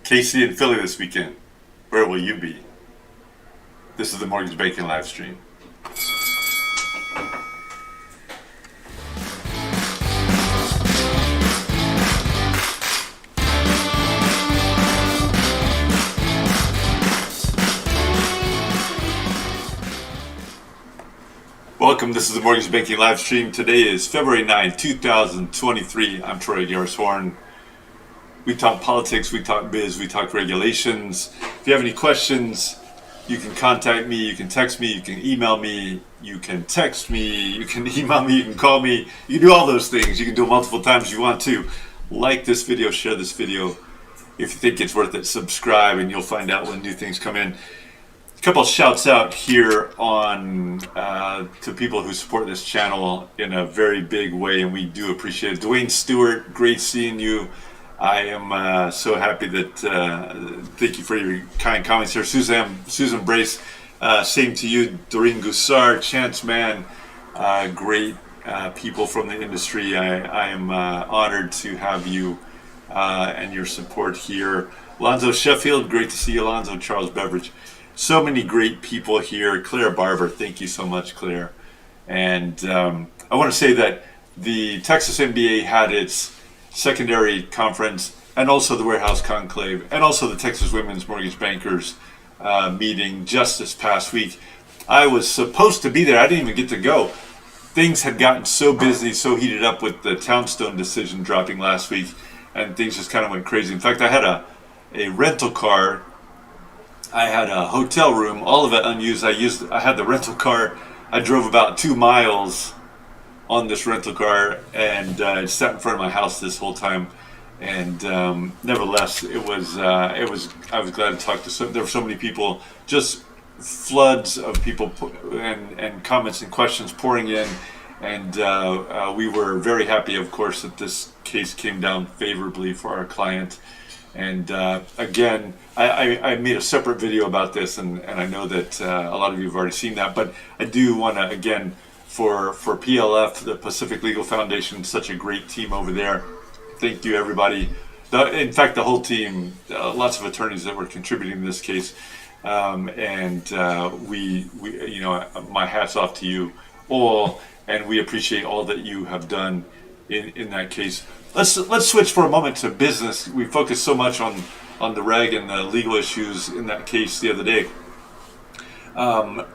KC and Philly this weekend. Where will you be? This is the Mortgage Banking live stream. Welcome, this is the Mortgage Banking live stream. Today is February 9, 2023. I'm Troy Garrishorn. We talk politics, we talk biz, we talk regulations. If you have any questions, you can contact me, you can text me, you can email me, you can text me, you can email me, you can call me. You can do all those things. You can do it multiple times if you want to. Like this video, share this video. If you think it's worth it, subscribe and you'll find out when new things come in. A couple of shouts out here on to people who support this channel in a very big way, and we do appreciate it. Dwayne Stewart, great seeing you. I am so happy that, thank you for your kind comments here. Susan Brace, same to you. Doreen Goussard, Chance Man, great people from the industry. I am honored to have you and your support here. Alonzo Sheffield, great to see you, Alonzo. Charles Beveridge. So many great people here. Claire Barber, thank you so much, Claire. And I want to say that the Texas MBA had its secondary conference, and also the Warehouse Conclave, and also the Texas Women's Mortgage Bankers meeting just this past week. I was supposed to be there. I didn't even get to go. Things had gotten so busy, so heated up with the Townstone decision dropping last week, and things just kind of went crazy. In fact, I had a rental car. I had a hotel room, all of it unused. I had the rental car. I drove about 2 miles on this rental car, and it sat in front of my house this whole time. And nevertheless, I was glad to talk to there were so many people, just floods of people and comments and questions pouring in. And we were very happy, of course, that this case came down favorably for our client. And again, I made a separate video about this, and I know that a lot of you have already seen that, but I do want to, again, for PLF, the Pacific Legal Foundation, such a great team over there. Thank you, everybody. In fact, the whole team, lots of attorneys that were contributing to this case, and we, you know, my hat's off to you all, and we appreciate all that you have done in that case. Let's switch for a moment to business. We focused so much on the reg and the legal issues in that case the other day.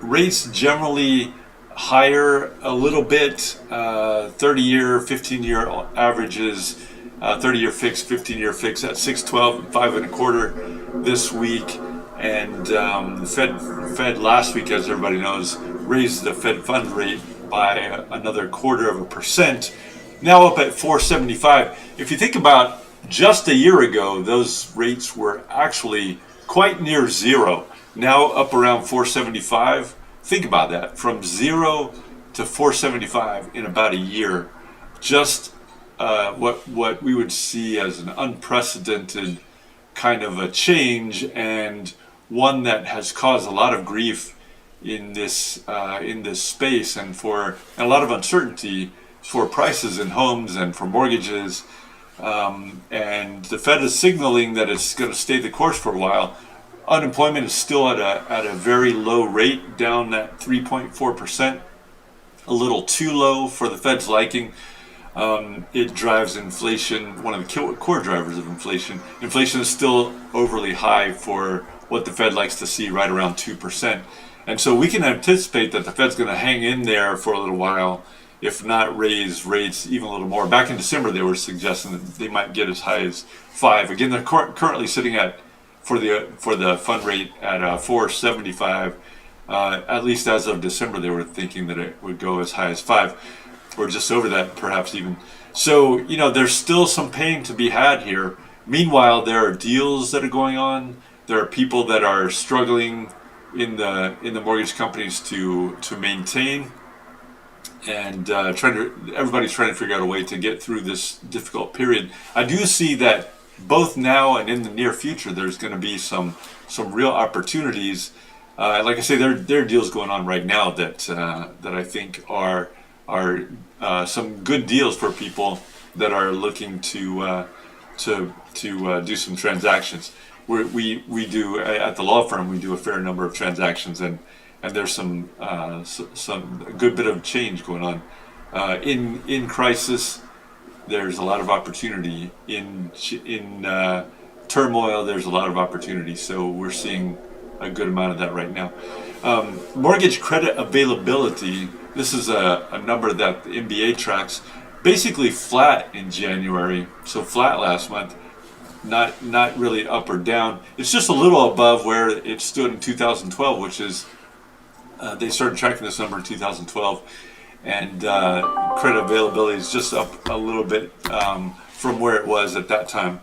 Rates generally higher a little bit, 30-year, 15-year averages, 30-year fixed, 15-year fixed at 6.12 and 5.25 this week. And the Fed last week, as everybody knows, raised the Fed fund rate by another 0.25%. Now up at 4.75. If you think about just a year ago, those rates were actually quite near zero. Now up around 4.75. Think about that, from 0 to 4.75 in about a year. Just what we would see as an unprecedented kind of a change, and one that has caused a lot of grief in this space, and a lot of uncertainty for prices in homes and for mortgages. And the Fed is signaling that it's going to stay the course for a while. Unemployment is still at a very low rate, down at 3.4%, a little too low for the Fed's liking. It drives inflation, one of the core drivers of inflation. Inflation is still overly high for what the Fed likes to see, right around 2%. And so we can anticipate that the Fed's going to hang in there for a little while, if not raise rates even a little more. Back in December, they were suggesting that they might get as high as 5. Again, they're currently sitting at, for the fund rate, at 4.75. At least as of December, they were thinking that it would go as high as 5, or just over that, perhaps even. So, you know, there's still some pain to be had here. Meanwhile, there are deals that are going on. There are people that are struggling in the mortgage companies to maintain. And everybody's trying to figure out a way to get through this difficult period. I do see that both now and in the near future, there's going to be some real opportunities. Like I say, there are deals going on right now that I think are some good deals for people that are looking to do some transactions. we do at the law firm, we do a fair number of transactions, and there's some a good bit of change going on in crisis. There's a lot of opportunity in turmoil. There's a lot of opportunity, so we're seeing a good amount of that right now. Mortgage credit availability. This is a number that the MBA tracks. Basically flat in January, so flat last month. Not really up or down. It's just a little above where it stood in 2012, which is they started tracking this number in 2012, and credit availability is just up a little bit from where it was at that time.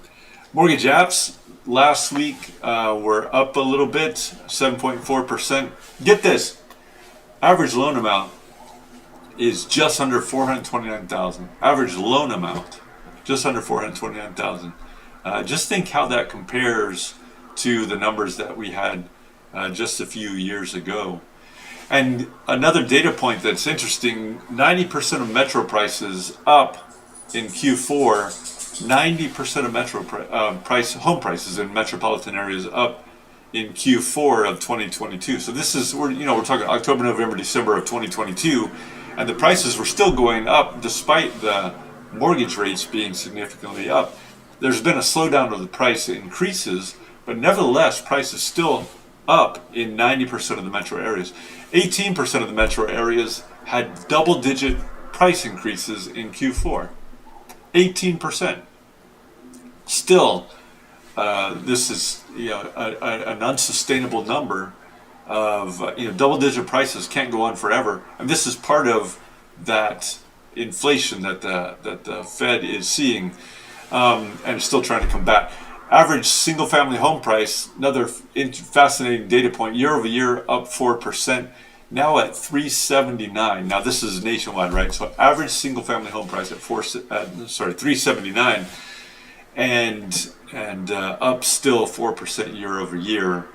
Mortgage apps last week were up a little bit, 7.4%. Get this, average loan amount is just under 429,000. Average loan amount, just under 429,000. Just think how that compares to the numbers that we had just a few years ago. And another data point that's interesting, 90% of metro prices up in Q4, 90% of metro home prices in metropolitan areas up in Q4 of 2022. So this is, we're talking October, November, December of 2022, and the prices were still going up despite the mortgage rates being significantly up. There's been a slowdown of the price increases, but nevertheless, price is still up in 90% of the metro areas. 18% of the metro areas had double-digit price increases in Q4. 18%. Still, this is an unsustainable number of double-digit prices can't go on forever, and this is part of that inflation that the Fed is seeing and still trying to combat. Average single-family home price, another fascinating data point, year over year up 4%, now at $379. Now this is nationwide, right? So average single-family home price at $379, and up still 4% year over year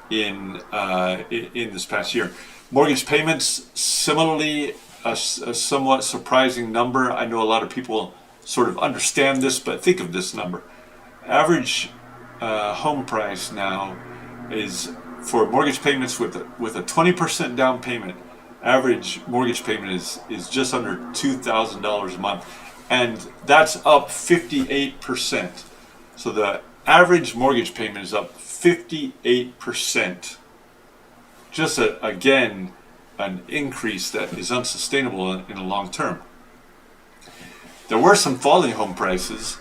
in this past year. Mortgage payments, similarly, a somewhat surprising number. I know a lot of people sort of understand this, but think of this number. Average home price now is for mortgage payments with a 20% down payment. Average mortgage payment is just under $2,000 a month, and that's up 58%. So the average mortgage payment is up 58%. Just again, an increase that is unsustainable in the long term. There were some falling home prices.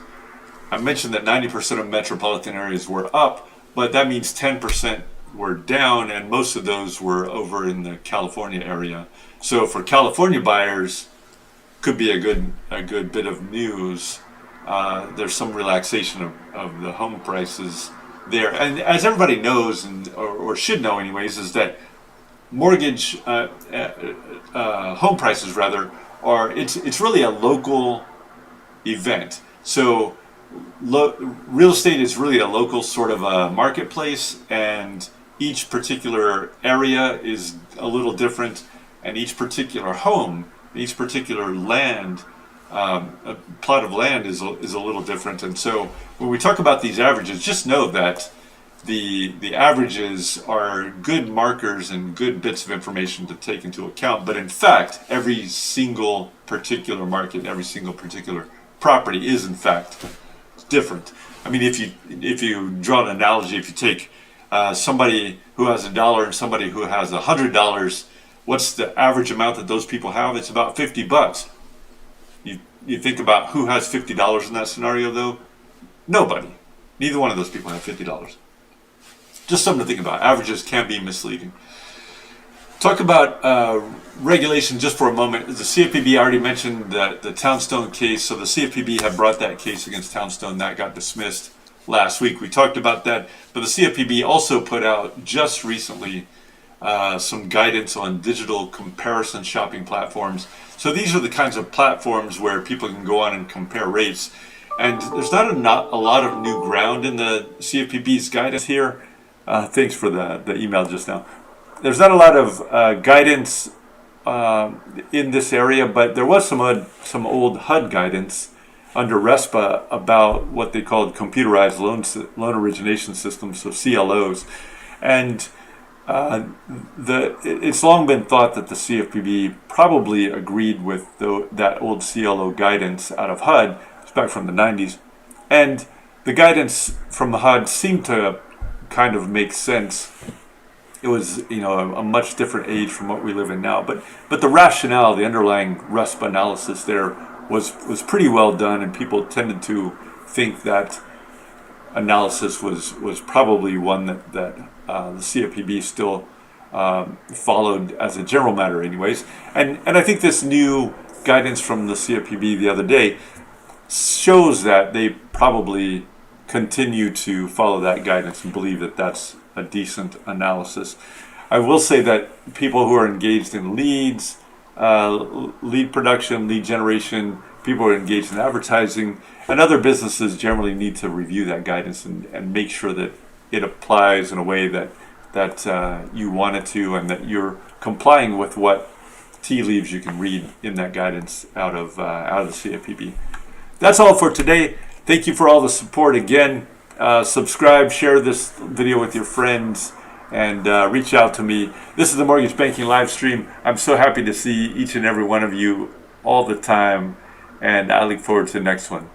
I mentioned that 90% of metropolitan areas were up, but that means 10% were down, and most of those were over in the California area. So for California buyers, could be a good bit of news. There's some relaxation of the home prices there, and as everybody knows, or should know anyways, is that mortgage home prices rather it's really a local event. So real estate is really a local sort of a marketplace, and each particular area is a little different, and each particular home, each particular land, a plot of land is a little different. And so when we talk about these averages, just know that the averages are good markers and good bits of information to take into account. But in fact, every single particular market, every single particular property is in fact different. I mean, if you draw an analogy, if you take somebody who has $1 and somebody who has $100, what's the average amount that those people have? It's about $50. You think about who has $50 in that scenario, though? Nobody. Neither one of those people have $50. Just something to think about. Averages can be misleading. Talk about regulation just for a moment. The CFPB already mentioned the Townstone case. So the CFPB had brought that case against Townstone. That got dismissed last week. We talked about that. But the CFPB also put out just recently some guidance on digital comparison shopping platforms. So these are the kinds of platforms where people can go on and compare rates. And there's not a lot of new ground in the CFPB's guidance here. Thanks for the email just now. There's not a lot of guidance in this area, but there was some old HUD guidance under RESPA about what they called computerized loan origination systems, so CLOs. And it's long been thought that the CFPB probably agreed with that old CLO guidance out of HUD, it's back from the 90s. And the guidance from the HUD seemed to kind of make sense. It was, a much different age from what we live in now. But the rationale, the underlying RESPA analysis there was pretty well done, and people tended to think that analysis was probably one that the CFPB still followed as a general matter anyways. And I think this new guidance from the CFPB the other day shows that they probably continue to follow that guidance and believe that that's a decent analysis. I will say that people who are engaged in leads, lead production, lead generation, people who are engaged in advertising, and other businesses generally need to review that guidance and make sure that it applies in a way that you want it to, and that you're complying with what tea leaves you can read in that guidance out of the CFPB. That's all for today. Thank you for all the support again. Subscribe, share this video with your friends, and reach out to me. This is the Mortgage Banking live stream. I'm so happy to see each and every one of you all the time, and I look forward to the next one.